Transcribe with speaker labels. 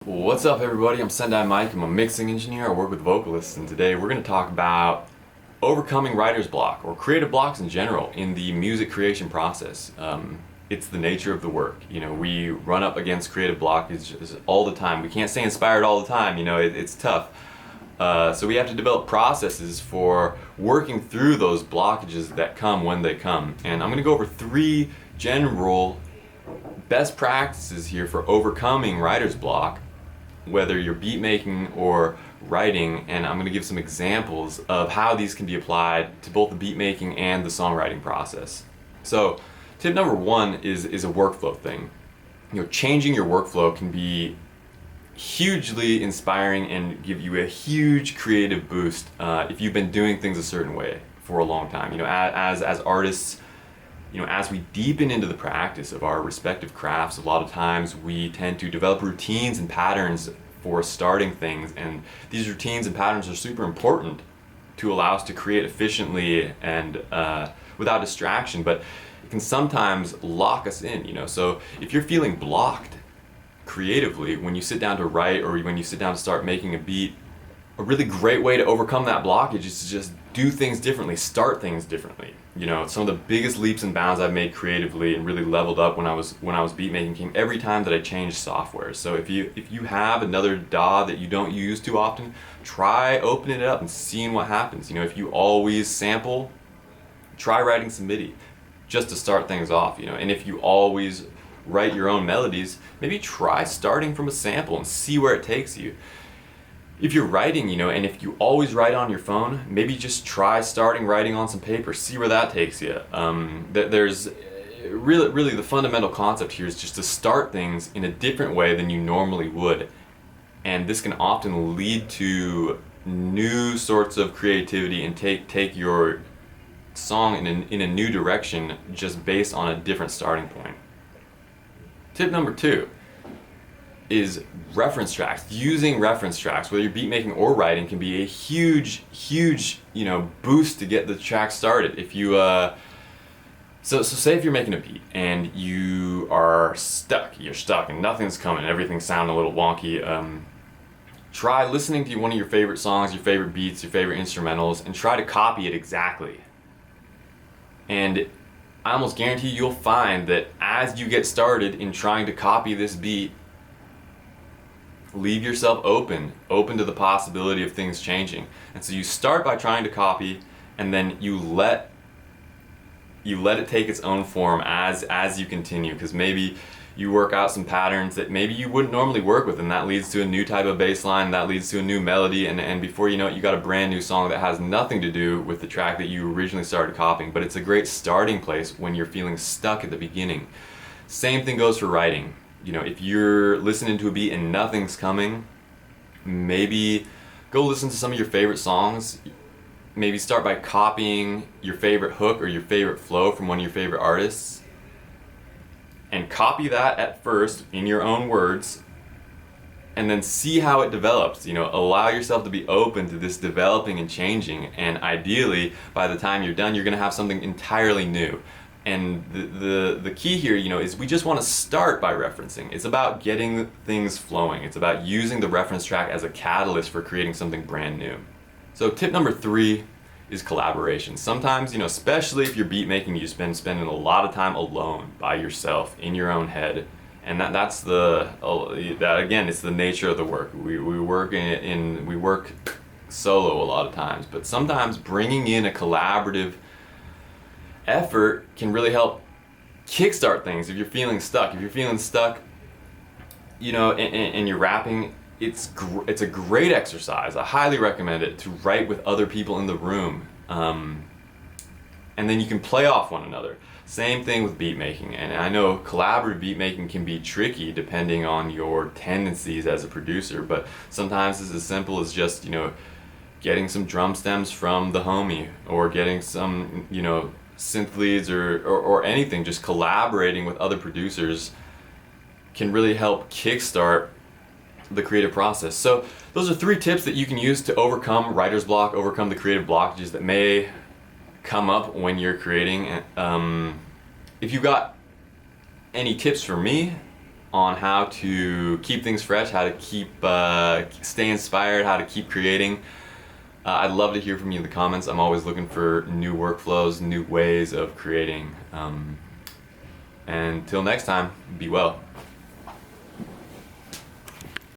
Speaker 1: What's up everybody, I'm Sendai Mike, I'm a mixing engineer, I work with vocalists, and today we're going to talk about overcoming writer's block, or creative blocks in general, in the music creation process. It's the nature of the work. We run up against creative blockages all the time. We can't stay inspired all the time, it's tough. So we have to develop processes for working through those blockages that come when they come. And I'm going to go over 3 general best practices here for overcoming writer's block, whether you're beat making or writing, and I'm going to give some examples of how these can be applied to both the beat making and the songwriting process. So tip number 1 is a workflow thing. Changing your workflow can be hugely inspiring and give you a huge creative boost if you've been doing things a certain way for a long time. As artists, as we deepen into the practice of our respective crafts, a lot of times we tend to develop routines and patterns for starting things, and these routines and patterns are super important to allow us to create efficiently and without distraction, but it can sometimes lock us in. So if you're feeling blocked creatively when you sit down to write or when you sit down to start making a beat, a really great way to overcome that blockage is to just do things differently, start things differently. Some of the biggest leaps and bounds I've made creatively and really leveled up when I was beat making came every time that I changed software. So if you have another DAW that you don't use too often, try opening it up and seeing what happens. If you always sample, try writing some MIDI just to start things off. And if you always write your own melodies, maybe try starting from a sample and see where it takes you. If you're writing, and if you always write on your phone, maybe just try starting writing on some paper, see where that takes you. There's really the fundamental concept here is just to start things in a different way than you normally would. And this can often lead to new sorts of creativity and take your song in a new direction just based on a different starting point. Tip number 2 is reference tracks. Using reference tracks, whether you're beat making or writing, can be a huge boost to get the track started. If you so say if you're making a beat and you're stuck and nothing's coming, everything's sounding a little wonky, try listening to one of your favorite songs, your favorite beats, your favorite instrumentals, and try to copy it exactly. And I almost guarantee you'll find that as you get started in trying to copy this beat, leave yourself open to the possibility of things changing. And so you start by trying to copy, and then you let it take its own form as you continue, because maybe you work out some patterns that maybe you wouldn't normally work with, and that leads to a new type of bass line, that leads to a new melody, and before you know it, you got a brand new song that has nothing to do with the track that you originally started copying. But it's a great starting place when you're feeling stuck at the beginning. Same thing goes for writing. If you're listening to a beat and nothing's coming, maybe go listen to some of your favorite songs. Maybe start by copying your favorite hook or your favorite flow from one of your favorite artists, and copy that at first in your own words, and then see how it develops. Allow yourself to be open to this developing and changing, and ideally by the time you're done, you're going to have something entirely new. And the key here, is we just want to start by referencing. It's about getting things flowing. It's about using the reference track as a catalyst for creating something brand new. So tip number 3 is collaboration. Sometimes, especially if you're beat making, you've been spending a lot of time alone by yourself in your own head. And that's again, it's the nature of the work. We work solo a lot of times, but sometimes bringing in a collaborative effort can really help kickstart things. If you're feeling stuck, and you're rapping, it's a great exercise. I highly recommend it to write with other people in the room, and then you can play off one another. Same thing with beat making, and I know collaborative beat making can be tricky depending on your tendencies as a producer, but sometimes it's as simple as just getting some drum stems from the homie, or getting some synth leads or anything. Just collaborating with other producers can really help kickstart the creative process. So those are 3 tips that you can use to overcome writer's block, overcome the creative blockages that may come up when you're creating. If you've got any tips for me, on how to keep things fresh, how to stay inspired, how to keep creating. I'd love to hear from you in the comments. I'm always looking for new workflows, new ways of creating. And until next time, be well.